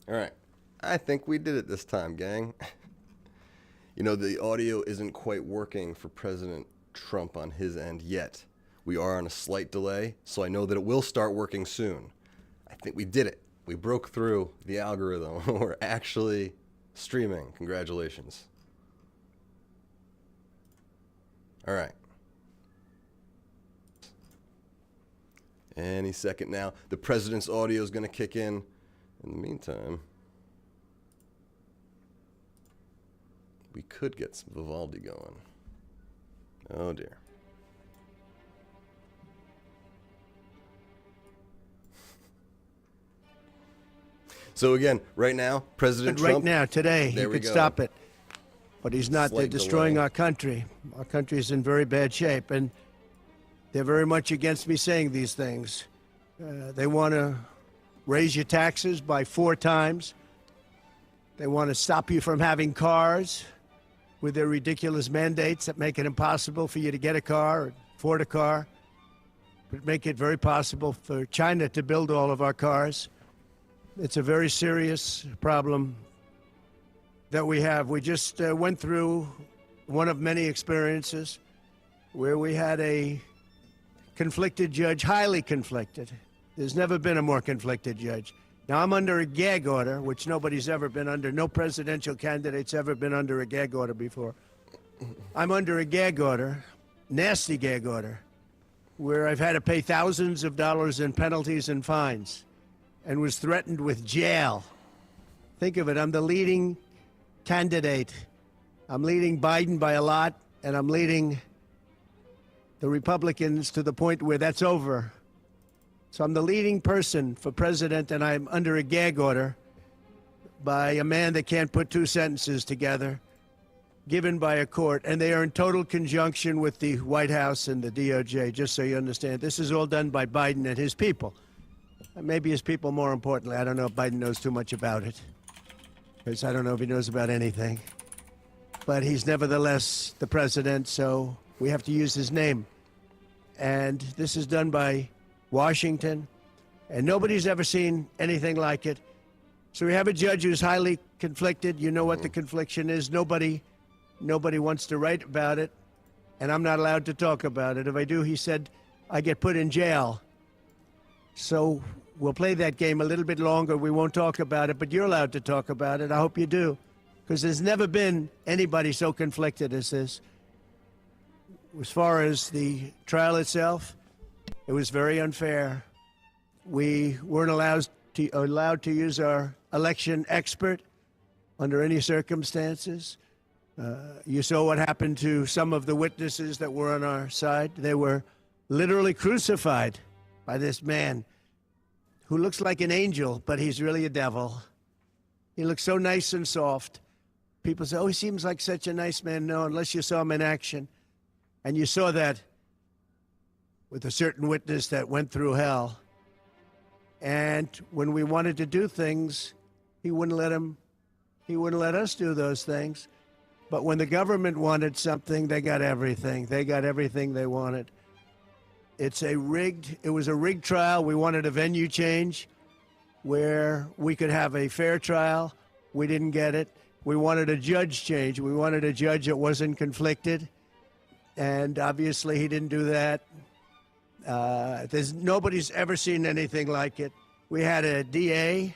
All right. I think we did it this time, gang. You know, the audio isn't quite working for President Trump on his end yet. We are on a slight delay, so I know that it will start working soon. I think we did it. We broke through the algorithm. We're actually streaming. Congratulations. All right. Any second now. The president's audio is going to kick in. In the meantime, we could get some Vivaldi going. Oh dear. So again, right now, President Trump. Right now, today, he could stop it. But he's not. They're destroying our country. Our country is in very bad shape. And they're very much against me saying these things. They want to raise your taxes by 4 times. They want to stop you from having cars with their ridiculous mandates that make it impossible for you to get a car or afford a car. But make it very possible for China to build all of our cars. It's a very serious problem that we have. We just went through one of many experiences where we had a conflicted judge, highly conflicted. There's never been a more conflicted judge. Now, I'm under a gag order, which nobody's ever been under. No presidential candidate's ever been under a gag order before. I'm under a gag order, nasty gag order, where I've had to pay thousands of dollars in penalties and fines and was threatened with jail. Think of it, I'm the leading candidate. I'm leading Biden by a lot, and I'm leading the Republicans to the point where that's over. So I'm the leading person for president, and I'm under a gag order by a man that can't put 2 sentences together, given by a court, and they are in total conjunction with the White House and the DOJ, just so you understand. This is all done by Biden and his people. And maybe his people more importantly. I don't know if Biden knows too much about it, because I don't know if he knows about anything. But he's nevertheless the president, so we have to use his name. And this is done by Washington, and nobody's ever seen anything like it. So we have a judge who's highly conflicted. You know what the confliction is. Nobody wants to write about it, and I'm not allowed to talk about it. If I do, he said, I get put in jail. So we'll play that game a little bit longer. We won't talk about it, but you're allowed to talk about it. I hope you do, because there's never been anybody so conflicted as this. As far as the trial itself, it was very unfair. We weren't allowed to use our election expert under any circumstances. You saw what happened to some of the witnesses that were on our side. They were literally crucified by this man who looks like an angel, but he's really a devil. He looks so nice and soft. People say, oh, he seems like such a nice man. No, unless you saw him in action. And you saw that with a certain witness that went through hell. And when we wanted to do things, he wouldn't let us do those things. But when the government wanted something, they got everything. They got everything they wanted. It was a rigged trial. We wanted a venue change where we could have a fair trial. We didn't get it. We wanted a judge change. We wanted a judge that wasn't conflicted. And obviously he didn't do that. Nobody's ever seen anything like it. We had a DA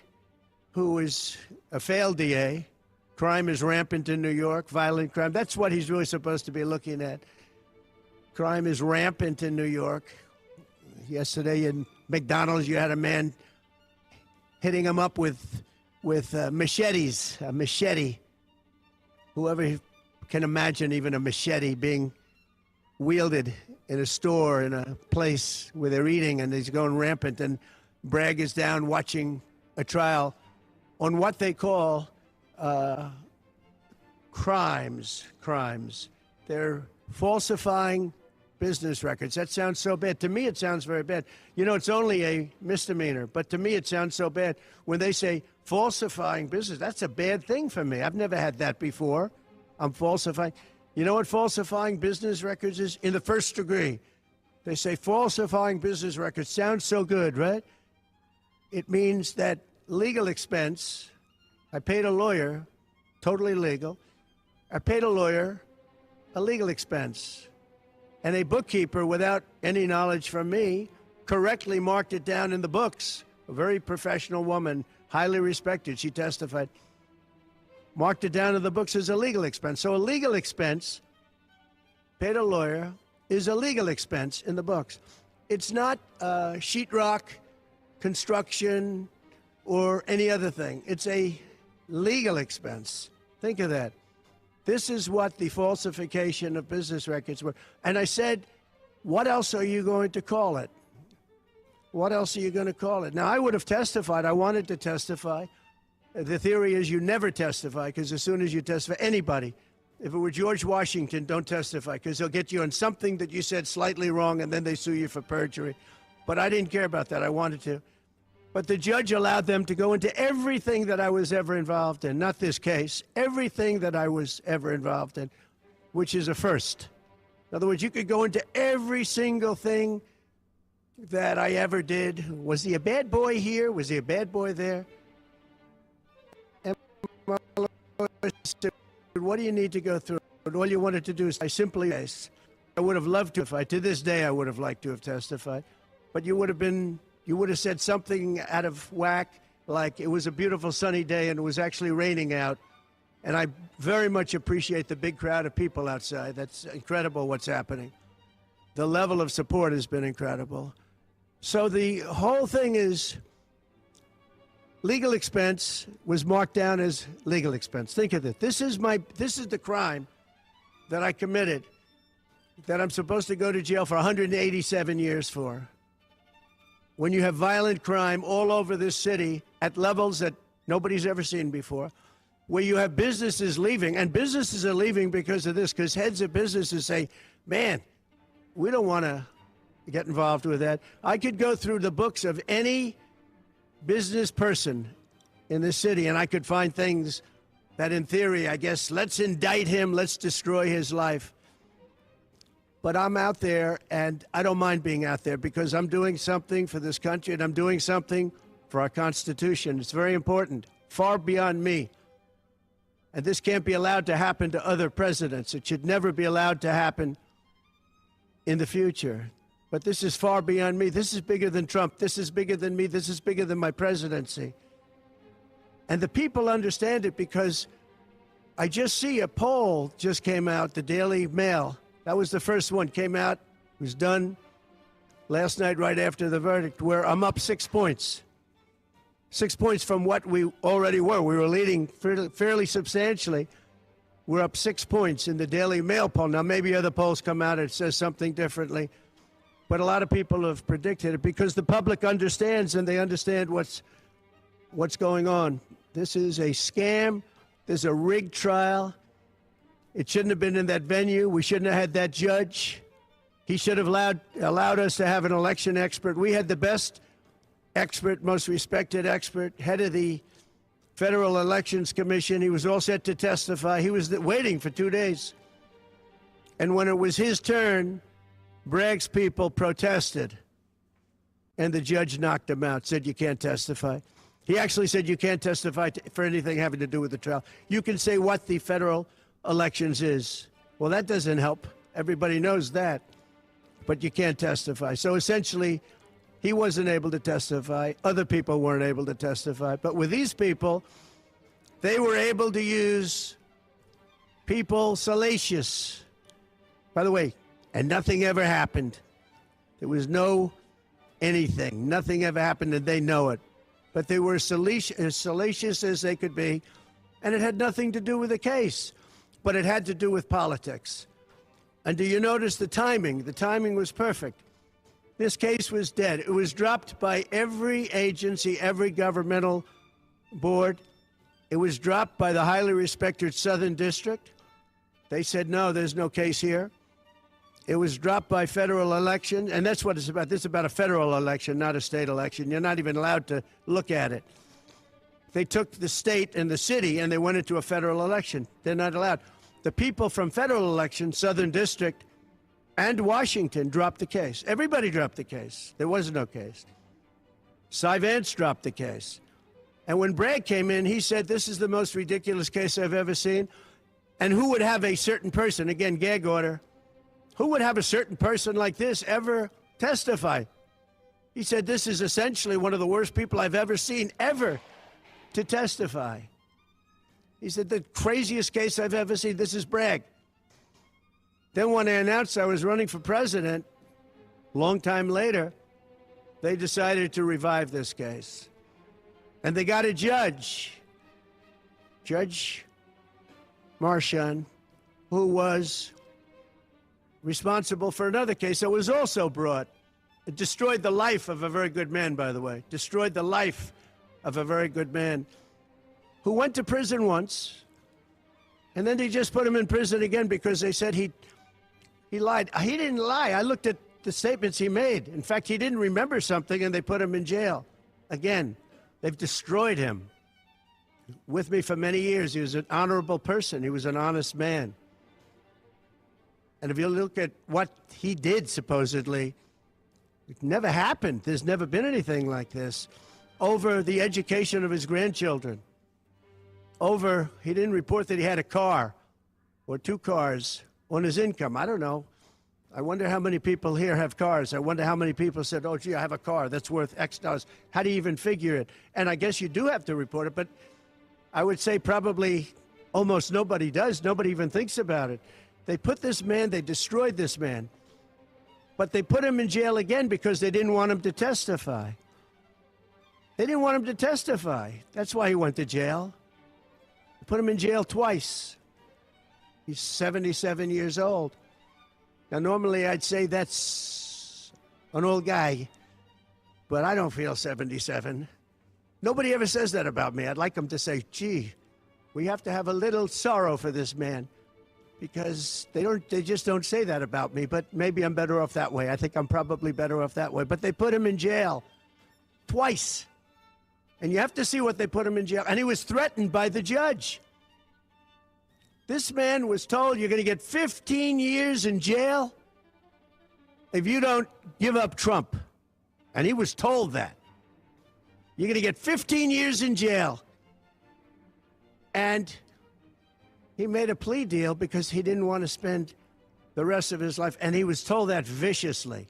who was a failed DA. Crime is rampant in New York, violent crime. That's what he's really supposed to be looking at. Crime is rampant in New York. Yesterday in McDonald's, you had a man hitting him up with machetes, a machete. Whoever can imagine even a machete being wielded in a store, in a place where they're eating, and he's going rampant. And Bragg is down watching a trial on what they call crimes. They're falsifying business records. That sounds so bad. To me, it sounds very bad. You know, it's only a misdemeanor, but to me, it sounds so bad. When they say falsifying business, that's a bad thing for me. I've never had that before. I'm falsifying. You know what falsifying business records is? In the first degree. They say falsifying business records. Sounds so good, right? It means that legal expense I paid a lawyer, totally legal. I paid a lawyer a legal expense. And a bookkeeper, without any knowledge from me, correctly marked it down in the books. A very professional woman, highly respected, she testified, marked it down in the books as a legal expense. So a legal expense, paid a lawyer, is a legal expense in the books. It's not sheetrock, construction, or any other thing. It's a legal expense. Think of that. This is what the falsification of business records were. And I said, what else are you going to call it? What else are you going to call it? Now, I would have testified. I wanted to testify. The theory is you never testify, because as soon as you testify, anybody, if it were George Washington, don't testify, because they'll get you on something that you said slightly wrong, and then they sue you for perjury. But I didn't care about that. I wanted to. But the judge allowed them to go into everything that I was ever involved in, not this case, everything that I was ever involved in, which is a first. In other words, you could go into every single thing that I ever did. Was he a bad boy here? Was he a bad boy there? And my lawyer said, what do you need to go through? All you wanted to do is I simply, I would have loved to testify. To this day, I would have liked to have testified. But you would have said something out of whack, like it was a beautiful sunny day and it was actually raining out. And I very much appreciate the big crowd of people outside. That's incredible what's happening. The level of support has been incredible. So the whole thing is legal expense was marked down as legal expense. Think of it. This is the crime that I committed that I'm supposed to go to jail for 187 years for. When you have violent crime all over this city at levels that nobody's ever seen before, where you have businesses leaving, and businesses are leaving because of this, because heads of businesses say, man, we don't want to get involved with that. I could go through the books of any business person in this city, and I could find things that, in theory, I guess, let's indict him, let's destroy his life. But I'm out there, and I don't mind being out there because I'm doing something for this country, and I'm doing something for our Constitution. It's very important, far beyond me. And this can't be allowed to happen to other presidents. It should never be allowed to happen in the future. But this is far beyond me. This is bigger than Trump. This is bigger than me. This is bigger than my presidency. And the people understand it because I just see a poll just came out, the Daily Mail. That was the first one, came out, was done last night right after the verdict, where I'm up 6 points. 6 points from what we already were. We were leading fairly substantially. We're up 6 points in the Daily Mail poll. Now, maybe other polls come out and it says something differently. But a lot of people have predicted it because the public understands, and they understand what's going on. This is a scam. There's a rigged trial. It shouldn't have been in that venue. We shouldn't have had that judge. He should have allowed us to have an election expert. We had the best expert, most respected expert, head of the Federal Elections Commission. He was all set to testify. He was waiting for 2 days. And when it was his turn, Bragg's people protested. And the judge knocked him out, said you can't testify. He actually said you can't testify for anything having to do with the trial. You can say what the federal elections is. Well, that doesn't help. Everybody knows that. But you can't testify. So essentially, he wasn't able to testify. Other people weren't able to testify. But with these people, they were able to use people salacious. By the way, and nothing ever happened. There was no anything. Nothing ever happened, and they know it. But they were as salacious as they could be, and it had nothing to do with the case. But it had to do with politics. And do you notice the timing? The timing was perfect. This case was dead. It was dropped by every agency, every governmental board. It was dropped by the highly respected Southern District. They said, no, there's no case here. It was dropped by federal election, and that's what it's about. This is about a federal election, not a state election. You're not even allowed to look at it. They took the state and the city, and they went into a federal election. They're not allowed. The people from federal election, Southern District, and Washington dropped the case. Everybody dropped the case. There was no case. Cy Vance dropped the case. And when Bragg came in, he said, this is the most ridiculous case I've ever seen. And who would have a certain person, again, gag order, who would have a certain person like this ever testify? He said, this is essentially one of the worst people I've ever seen ever to testify. He said, the craziest case I've ever seen, this is Bragg. Then when I announced I was running for president, long time later, they decided to revive this case. And they got a judge, Judge Marchand, who was responsible for another case that was also brought. It destroyed the life of a very good man, by the way. Destroyed the life of a very good man who went to prison once, and then they just put him in prison again because they said he lied. He didn't lie. I looked at the statements he made. In fact, he didn't remember something, and they put him in jail. Again, they've destroyed him. With me for many years, he was an honorable person. He was an honest man. And if you look at what he did, supposedly, it never happened. There's never been anything like this. Over the education of his grandchildren. Over, he didn't report that he had a car or 2 cars on his income. I don't know. I wonder how many people here have cars. I wonder how many people said, oh, gee, I have a car that's worth X dollars. How do you even figure it? And I guess you do have to report it, but I would say probably almost nobody does. Nobody even thinks about it. They put this man, they destroyed this man, but they put him in jail again because they didn't want him to testify. They didn't want him to testify. That's why he went to jail. They put him in jail twice. He's 77 years old. Now, normally I'd say that's an old guy, but I don't feel 77. Nobody ever says that about me. I'd like them to say, gee, we have to have a little sorrow for this man, because they just don't say that about me, but maybe I'm better off that way. I think I'm probably better off that way. But they put him in jail twice. And you have to see what they put him in jail. And he was threatened by the judge. This man was told, you're going to get 15 years in jail if you don't give up Trump. And he was told that. You're going to get 15 years in jail. And he made a plea deal because he didn't want to spend the rest of his life. And he was told that viciously.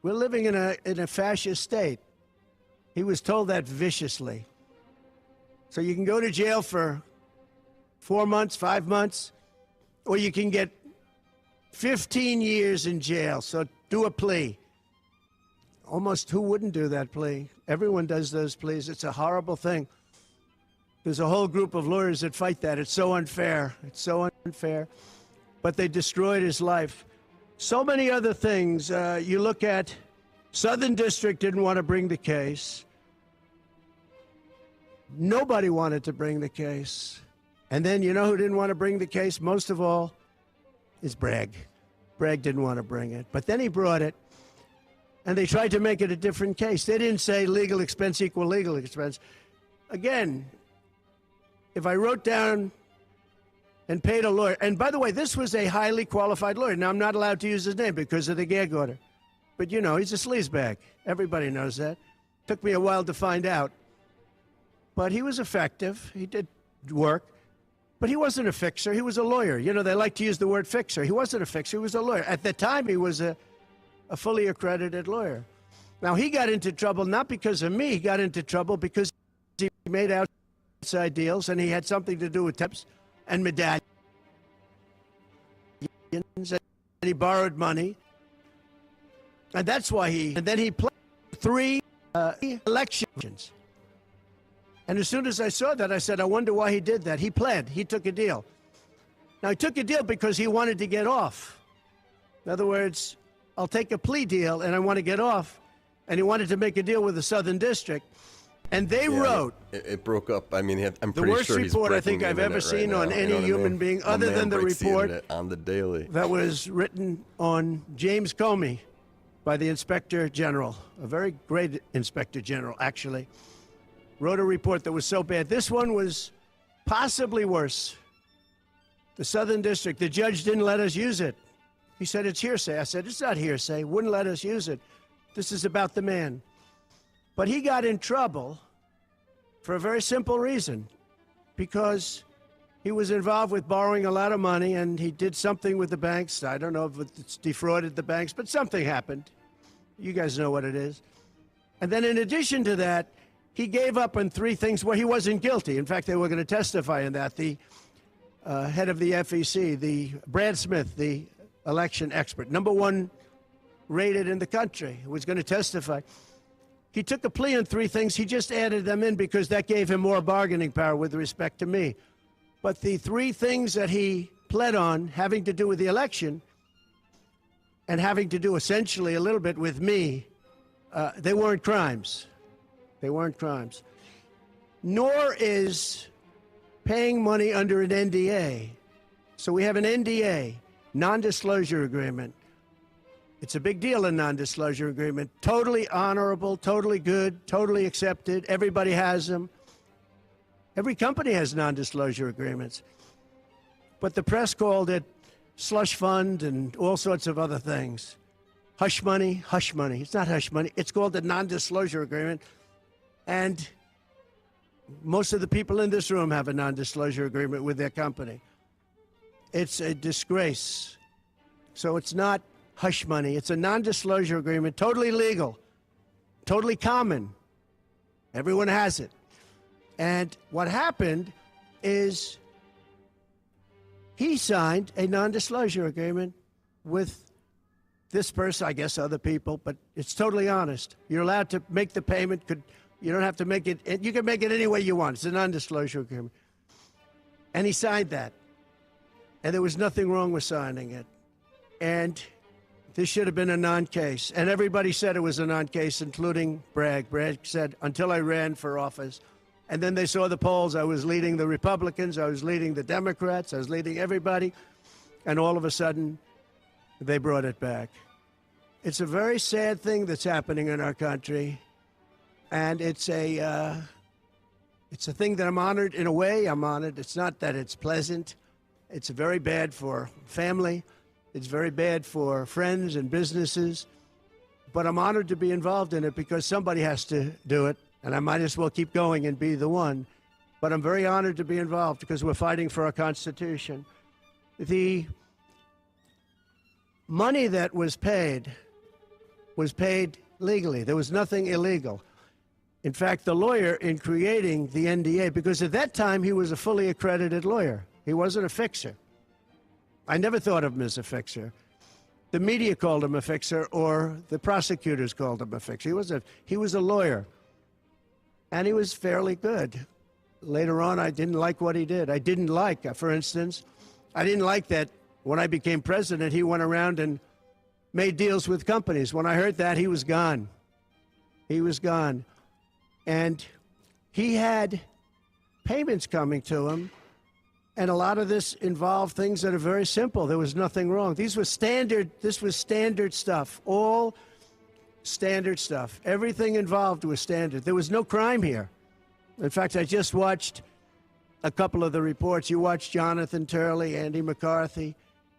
We're living in a fascist state. He was told that viciously. So you can go to jail for 4 months, 5 months, or you can get 15 years in jail. So do a plea. Almost who wouldn't do that plea? Everyone does those pleas. It's a horrible thing. There's a whole group of lawyers that fight that. It's so unfair. It's so unfair. But they destroyed his life. So many other things. You look at Southern District didn't want to bring the case. Nobody wanted to bring the case. And then you know who didn't want to bring the case? Most of all is Bragg. Bragg didn't want to bring it. But then he brought it. And they tried to make it a different case. They didn't say legal expense equal legal expense. Again, if I wrote down and paid a lawyer, and by the way, this was a highly qualified lawyer. Now, I'm not allowed to use his name because of the gag order. But, you know, he's a sleazebag. Everybody knows that. Took me a while to find out. But he was effective. He did work. But he wasn't a fixer. He was a lawyer. You know, they like to use the word fixer. He wasn't a fixer. He was a lawyer. At the time, he was a fully accredited lawyer. Now, he got into trouble not because of me. He got into trouble because he made outside deals, and he had something to do with tips and medallions, and he borrowed money. And that's why and then he played 3 elections. And as soon as I saw that, I said, I wonder why he did that. He pled. He took a deal. Now, he took a deal because he wanted to get off. In other words, I'll take a plea deal, and I want to get off. And he wanted to make a deal with the Southern District. And they wrote... It broke up. I mean, I'm the pretty worst sure he's report I breaking think I've the ever internet seen right on now. any You know what I human mean? being, My other man than the breaks report internet on the daily. that was written on James Comey by the Inspector General, a very great Inspector General, actually. Wrote a report that was so bad. This one was possibly worse. The Southern District, the judge didn't let us use it. He said, it's hearsay. I said, it's not hearsay. Wouldn't let us use it. This is about the man. But he got in trouble for a very simple reason, because he was involved with borrowing a lot of money, and he did something with the banks. I don't know if it's defrauded the banks, but something happened. You guys know what it is. And then in addition to that, he gave up on three things where he wasn't guilty. In fact, they were going to testify in that. The head of the FEC, the Brad Smith, the election expert, #1 rated in the country, was going to testify. He took a plea on three things. He just added them in because that gave him more bargaining power with respect to me. But the three things that he pled on, having to do with the election and having to do essentially a little bit with me, they weren't crimes. They weren't crimes. Nor is paying money under an NDA. So we have an NDA, non-disclosure agreement. It's a big deal, a non-disclosure agreement. Totally honorable, totally good, totally accepted. Everybody has them. Every company has non-disclosure agreements. But the press called it slush fund and all sorts of other things. Hush money, hush money. It's not hush money. It's called a non-disclosure agreement. And most of the people in this room have a non-disclosure agreement with their company. It's a disgrace. So it's not hush money. It's a non-disclosure agreement, totally legal, totally common. Everyone has it. And what happened is he signed a non-disclosure agreement with this person, I guess other people, but it's totally honest. You're allowed to make the payment. You don't have to make it. You can make it any way you want. It's a non-disclosure agreement. And he signed that. And there was nothing wrong with signing it. And this should have been a non-case. And everybody said it was a non-case, including Bragg. Bragg said, until I ran for office. And then they saw the polls. I was leading the Republicans. I was leading the Democrats. I was leading everybody. And all of a sudden, they brought it back. It's a very sad thing that's happening in our country. And it's a thing that I'm honored. In a way, I'm honored. It's not that it's pleasant. It's very bad for family. It's very bad for friends and businesses. But I'm honored to be involved in it because somebody has to do it. And I might as well keep going and be the one. But I'm very honored to be involved because we're fighting for our Constitution. The money that was paid legally. There was nothing illegal. In fact, the lawyer in creating the NDA, because at that time he was a fully accredited lawyer. He wasn't a fixer. I never thought of him as a fixer. The media called him a fixer, or the prosecutors called him a fixer. He was a lawyer. And he was fairly good. Later on, I didn't like what he did. I didn't like, for instance, I didn't like that when I became president, he went around and made deals with companies. When I heard that, he was gone. He was gone. And he had payments coming to him. And a lot of this involved things that are very simple. There was nothing wrong. This was standard stuff, all standard stuff. Everything involved was standard. There was no crime here. In fact, I just watched a couple of the reports. You watched Jonathan Turley, Andy McCarthy,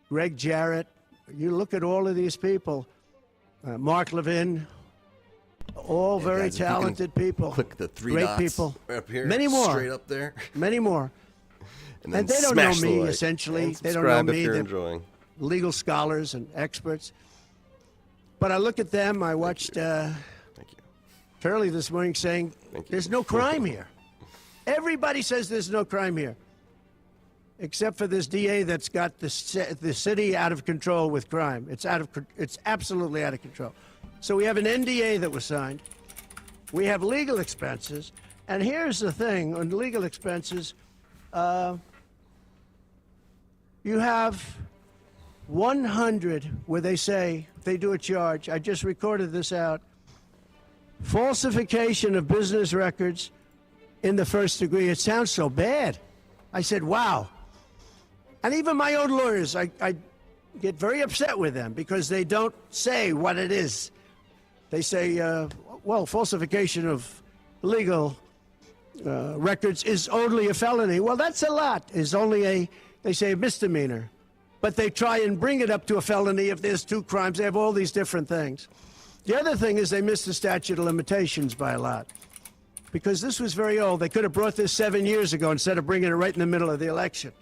Greg Jarrett. You look at all of these people, Mark Levin, all very guys, talented people. Click the three great dots people. Up here, many more. Straight up there. Many more. And they don't know smash the me, like. essentially. And They don't know subscribe if me. you're They're enjoying. legal scholars and experts. But I look at them. I watched Thank you. Turley this morning saying Thank you. there's no crime here. Everybody says there's no crime here, except for this DA that's got the city out of control with crime. It's absolutely out of control. So we have an NDA that was signed. We have legal expenses. And here's the thing on legal expenses. You have 100 where they say they do a charge. I just recorded this out. Falsification of business records in the first degree. It sounds so bad. I said, wow. And even my own lawyers, I get very upset with them because they don't say what it is. They say, well, falsification of legal records is only a felony. Well, that's a lot. Is only they say a misdemeanor. But they try and bring it up to a felony if there's two crimes. They have all these different things. The other thing is they miss the statute of limitations by a lot. because this was very old. They could have brought this 7 years ago instead of bringing it right in the middle of the election.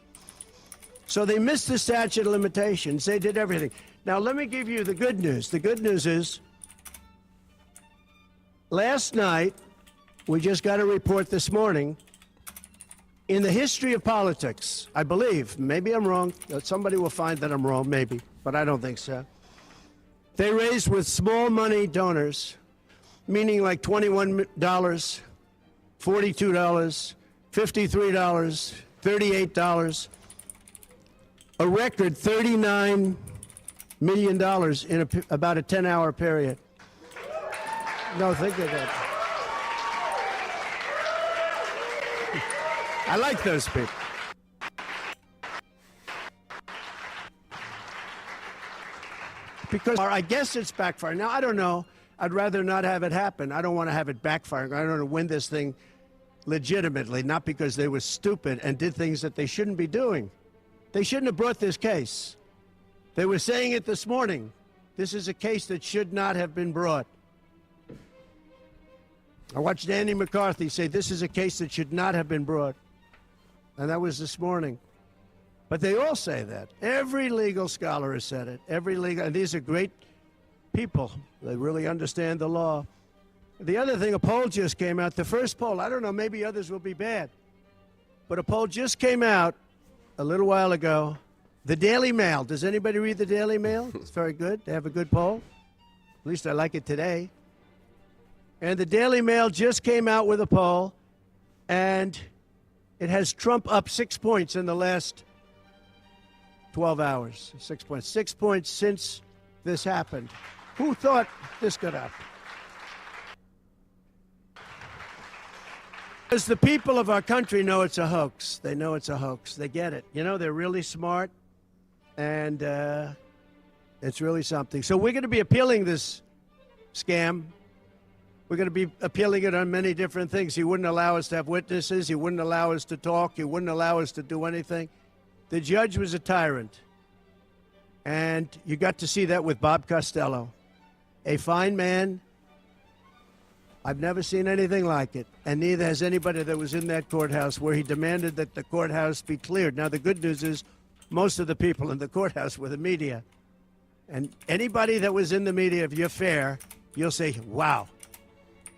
So they missed the statute of limitations. They did everything. Now, let me give you the good news. The good news is, last night, we just got a report this morning, in the history of politics, I believe, maybe I'm wrong, somebody will find that I'm wrong, maybe, but I don't think so. They raised with small money donors, meaning like $21, $42, $53, $38, a record $39 million in about a 10-hour period. No, think of that. I like those people. Because I guess it's backfiring. Now, I don't know. I'd rather not have it happen. I don't want to have it backfiring. I don't want to win this thing legitimately, not because they were stupid and did things that they shouldn't be doing. They shouldn't have brought this case. They were saying it this morning. This is a case that should not have been brought. I watched Andy McCarthy say this is a case that should not have been brought. And that was this morning. But they all say that. Every legal scholar has said it. And these are great people. They really understand the law. The other thing, a poll just came out. The first poll, I don't know, maybe others will be bad. But a poll just came out a little while ago. The Daily Mail. Does anybody read the Daily Mail? It's very good. They have a good poll. At least I like it today. And the Daily Mail just came out with a poll, and it has Trump up 6 points in the last 12 hours. 6 points. 6 points since this happened. Who thought this could happen? Because the people of our country know it's a hoax. They know it's a hoax. They get it. You know, they're really smart, and it's really something. So we're going to be appealing this scam. We're going to be appealing it on many different things. He wouldn't allow us to have witnesses. He wouldn't allow us to talk. He wouldn't allow us to do anything. The judge was a tyrant. And you got to see that with Bob Costello. A fine man. I've never seen anything like it. And neither has anybody that was in that courthouse where he demanded that the courthouse be cleared. Now, the good news is most of the people in the courthouse were the media. And anybody that was in the media, if you're fair, you'll say, wow.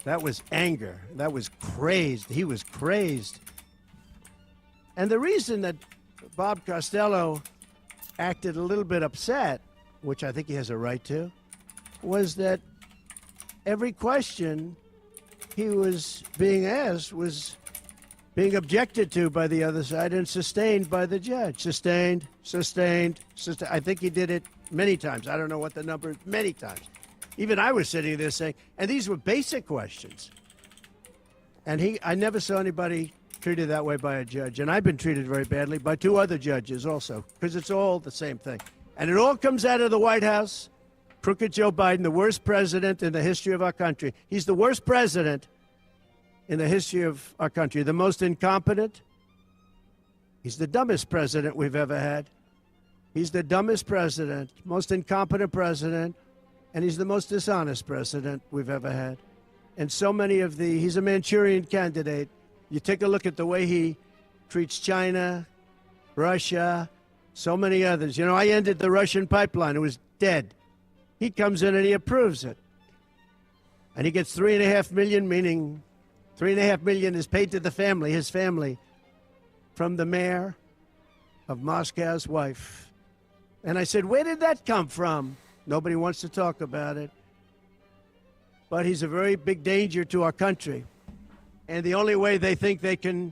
That was anger. That was crazed. He was crazed. And the reason that Bob Costello acted a little bit upset, which I think he has a right to, was that every question he was being asked was being objected to by the other side and sustained by the judge. Sustained. I think he did it many times. I don't know what the number is. Many times. Even I was sitting there saying, and these were basic questions. And I never saw anybody treated that way by a judge. And I've been treated very badly by two other judges also, because it's all the same thing. And it all comes out of the White House. Crooked Joe Biden, the worst president in the history of our country. He's the worst president in the history of our country. The most incompetent. He's the dumbest president we've ever had. He's the dumbest president, most incompetent president. And he's the most dishonest president we've ever had. And so many of he's a Manchurian candidate. You take a look at the way he treats China, Russia, so many others. You know, I ended the Russian pipeline. It was dead. He comes in and he approves it. And he gets $3.5 million, meaning $3.5 million is paid to the family, his family, from the mayor of Moscow's wife. And I said, where did that come from? Nobody wants to talk about it. But he's a very big danger to our country. And the only way they think they can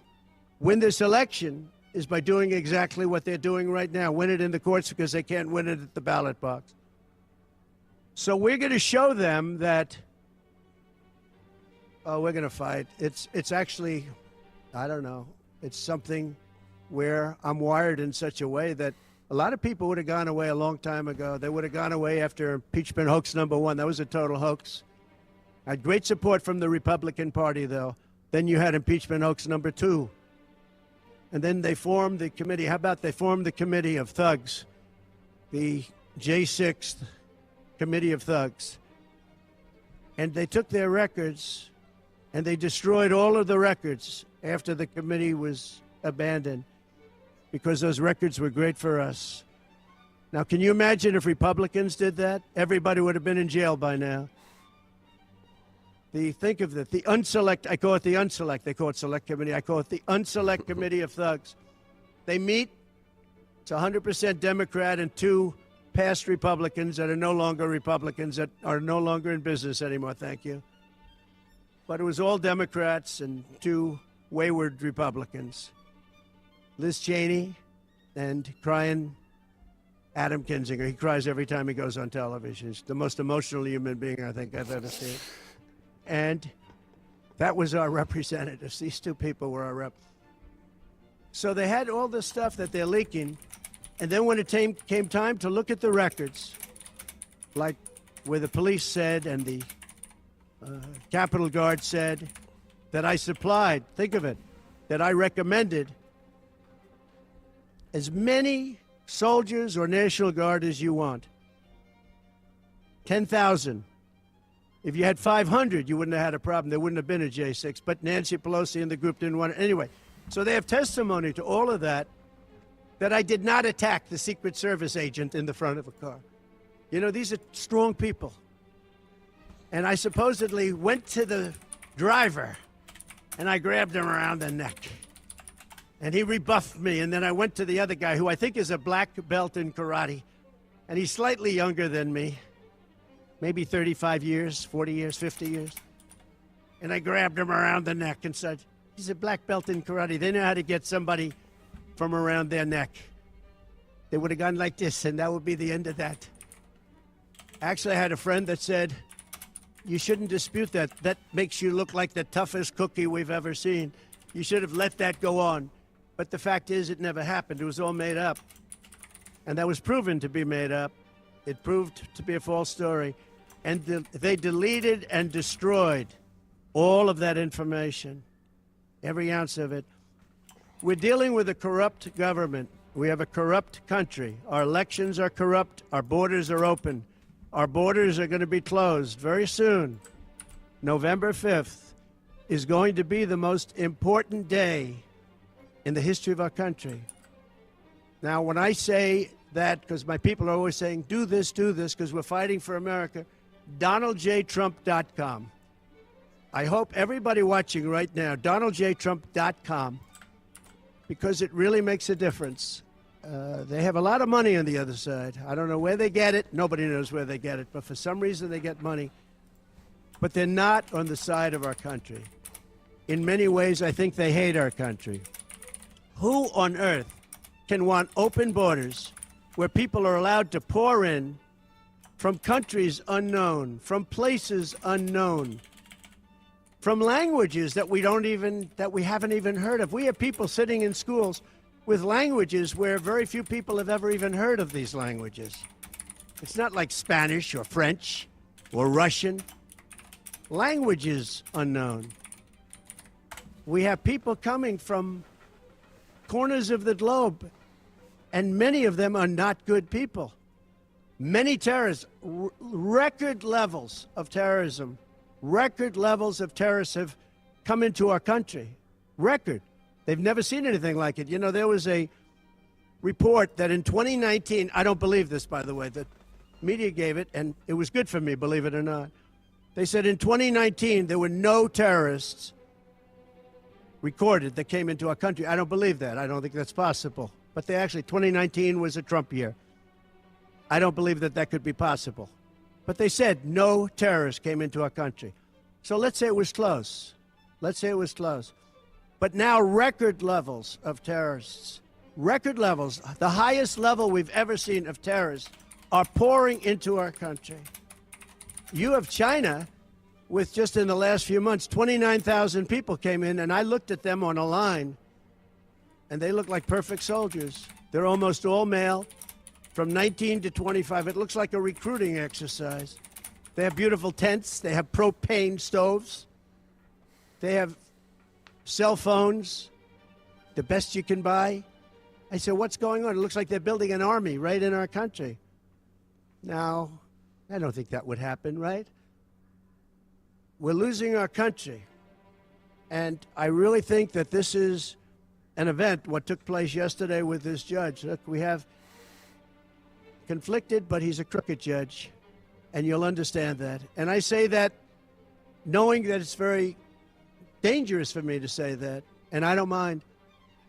win this election is by doing exactly what they're doing right now. Win it in the courts because they can't win it at the ballot box. So we're going to show them that, we're going to fight. It's actually, I don't know, it's something where I'm wired in such a way that a lot of people would have gone away a long time ago. They would have gone away after impeachment hoax number 1. That was a total hoax. I had great support from the Republican Party, though. Then you had impeachment hoax number 2. And then they formed the committee. How about they formed the committee of thugs, the J6 committee of thugs. And they took their records And they destroyed all of the records after the committee was abandoned because those records were great for us. Now, can you imagine if Republicans did that? Everybody would have been in jail by now. Think of the unselect, I call it the unselect, they call it select committee, I call it the unselect committee of thugs. They meet, it's 100% Democrat and 2 past Republicans that are no longer Republicans, that are no longer in business anymore, thank you. But it was all Democrats and 2 wayward Republicans. Liz Cheney and crying Adam Kinzinger. He cries every time he goes on television. He's the most emotional human being I think I've ever seen. And that was our representatives. These 2 people were our rep. So they had all this stuff that they're leaking. And then when it came time to look at the records, like where the police said and the Capitol Guard said that I supplied, think of it, that I recommended as many soldiers or National Guard as you want. 10,000. If you had 500, you wouldn't have had a problem. There wouldn't have been a J6. But Nancy Pelosi and the group didn't want it. Anyway, so they have testimony to all of that, that I did not attack the Secret Service agent in the front of a car. You know, these are strong people. And I supposedly went to the driver, and I grabbed him around the neck. And he rebuffed me, and then I went to the other guy, who I think is a black belt in karate. And he's slightly younger than me, maybe 35 years, 40 years, 50 years. And I grabbed him around the neck and said, he's a black belt in karate. They know how to get somebody from around their neck. They would have gone like this, and that would be the end of that. Actually, I had a friend that said, you shouldn't dispute that. That makes you look like the toughest cookie we've ever seen. You should have let that go on. But the fact is, it never happened. It was all made up. And that was proven to be made up. It proved to be a false story. And they deleted and destroyed all of that information, every ounce of it. We're dealing with a corrupt government. We have a corrupt country. Our elections are corrupt. Our borders are open. Our borders are going to be closed very soon. November 5th is going to be the most important day in the history of our country. Now, when I say that, because my people are always saying, do this, because we're fighting for America, DonaldJTrump.com. I hope everybody watching right now, DonaldJTrump.com, because it really makes a difference. They have a lot of money on the other side. I don't know where they get it. Nobody knows where they get it. But for some reason, they get money. But they're not on the side of our country. In many ways, I think they hate our country. Who on earth can want open borders where people are allowed to pour in from countries unknown, from places unknown, from languages that we haven't even heard of? We have people sitting in schools with languages where very few people have ever even heard of these languages. It's not like Spanish or French or Russian. Languages unknown. We have people coming from corners of the globe, and many of them are not good people. Many terrorists, record levels of terrorism, record levels of terrorists have come into our country. Record. They've never seen anything like it. You know, there was a report that in 2019, I don't believe this, by the way, the media gave it, and it was good for me, believe it or not. They said in 2019, there were no terrorists recorded that came into our country. I don't believe that. I don't think that's possible. But 2019 was a Trump year. I don't believe that that could be possible. But they said no terrorists came into our country. So let's say it was close. Let's say it was close. But now record levels of terrorists, record levels, the highest level we've ever seen of terrorists, are pouring into our country. You have China with, just in the last few months, 29,000 people came in, and I looked at them on a line, and they look like perfect soldiers. They're almost all male, from 19 to 25. It looks like a recruiting exercise. They have beautiful tents. They have propane stoves. They have cell phones, the best you can buy. I said, what's going on? It looks like they're building an army right in our country. Now, I don't think that would happen, right? We're losing our country. And I really think that this is an event, what took place yesterday with this judge. Look, we have conflicted, but he's a crooked judge, and you'll understand that. And I say that knowing that it's very dangerous for me to say that, and I don't mind,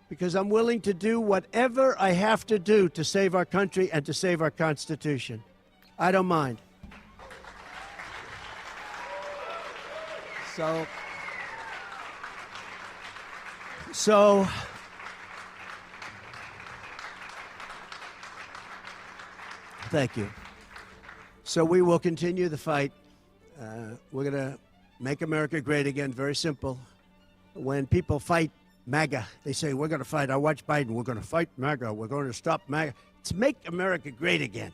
because I'm willing to do whatever I have to do to save our country and to save our Constitution. I don't mind. So thank you. So we will continue the fight. We're going to make America great again. Very simple. When people fight MAGA, they say, we're going to fight. I watch Biden. We're going to fight MAGA. We're going to stop MAGA. It's make America great again.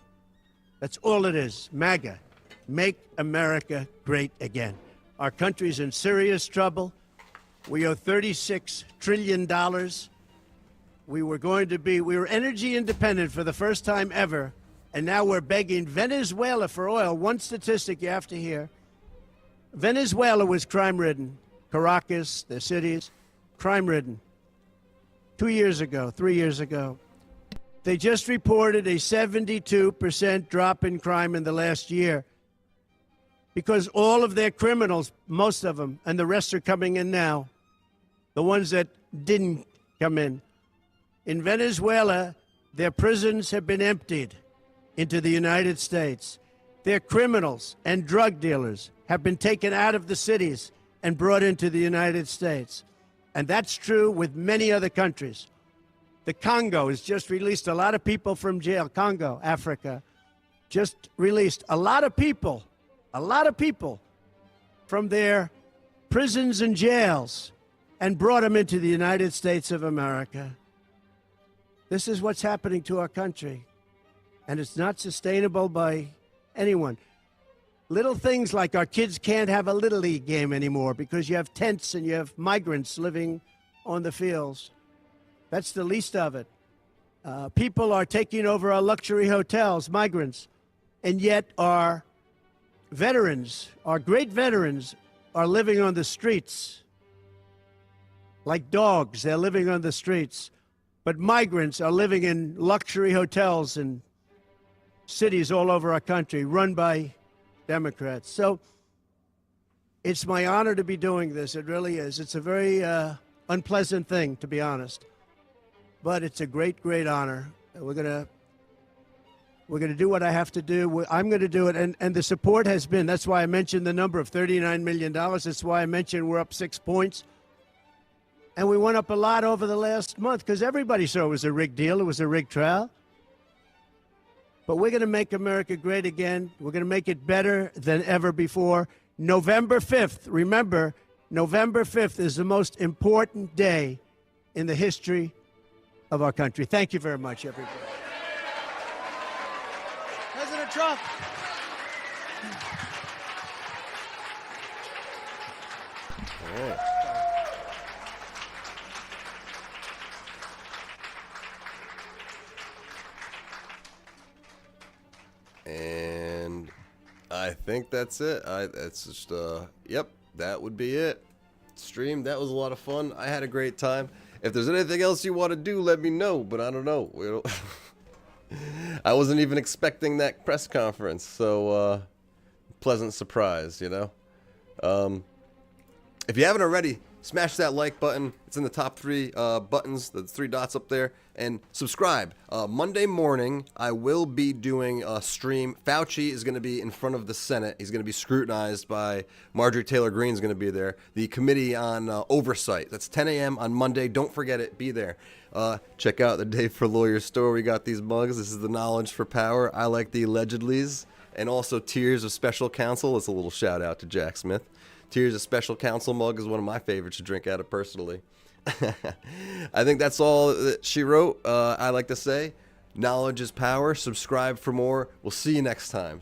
That's all it is. MAGA. Make America great again. Our country's in serious trouble. We owe $36 trillion. We were energy independent for the first time ever, and now we're begging Venezuela for oil. One statistic you have to hear. Venezuela was crime-ridden. Caracas, the cities, crime-ridden. 2 years ago, 3 years ago. They just reported a 72% drop in crime in the last year because all of their criminals, most of them, and the rest are coming in now, the ones that didn't come in. In Venezuela, their prisons have been emptied into the United States. Their criminals and drug dealers have been taken out of the cities and brought into the United States. And that's true with many other countries. The Congo has just released a lot of people from jail. Congo, Africa, just released a lot of people from their prisons and jails and brought them into the United States of America. This is what's happening to our country, and it's not sustainable by anyone. Little things like our kids can't have a Little League game anymore because you have tents and you have migrants living on the fields. That's the least of it. People are taking over our luxury hotels, migrants, and yet our veterans, our great veterans, are living on the streets like dogs. They're living on the streets. But migrants are living in luxury hotels in cities all over our country run by Democrats. So it's my honor to be doing this. It really is. It's a very unpleasant thing, to be honest. But it's a great, great honor. We're gonna do what I have to do. I'm going to do it. And the support has been, that's why I mentioned the number of $39 million. That's why I mentioned we're up 6 points. And we went up a lot over the last month because everybody saw it was a rigged deal. It was a rigged trial. But we're going to make America great again. We're going to make it better than ever before. November 5th, remember, November 5th is the most important day in the history of our country. Thank you very much, everybody. President Trump. All right. And I think that's it. That's just, yep, that would be it. Stream, that was a lot of fun. I had a great time. If there's anything else you want to do, let me know, but I don't know. I wasn't even expecting that press conference, so pleasant surprise, you know? If you haven't already, smash that like button. It's in the top 3 buttons, the 3 dots up there, and subscribe. Monday morning, I will be doing a stream. Fauci is going to be in front of the Senate. He's going to be scrutinized by Marjorie Taylor Greene is going to be there. The Committee on Oversight. That's 10 a.m. on Monday. Don't forget it. Be there. Check out the Dave for Lawyers store. We got these mugs. This is the Knowledge for Power. I like the allegedlys. And also Tears of Special Counsel. It's a little shout out to Jack Smith. Tears of Special Counsel mug is one of my favorites to drink out of personally. I think that's all that she wrote. I like to say, knowledge is power. Subscribe for more. We'll see you next time.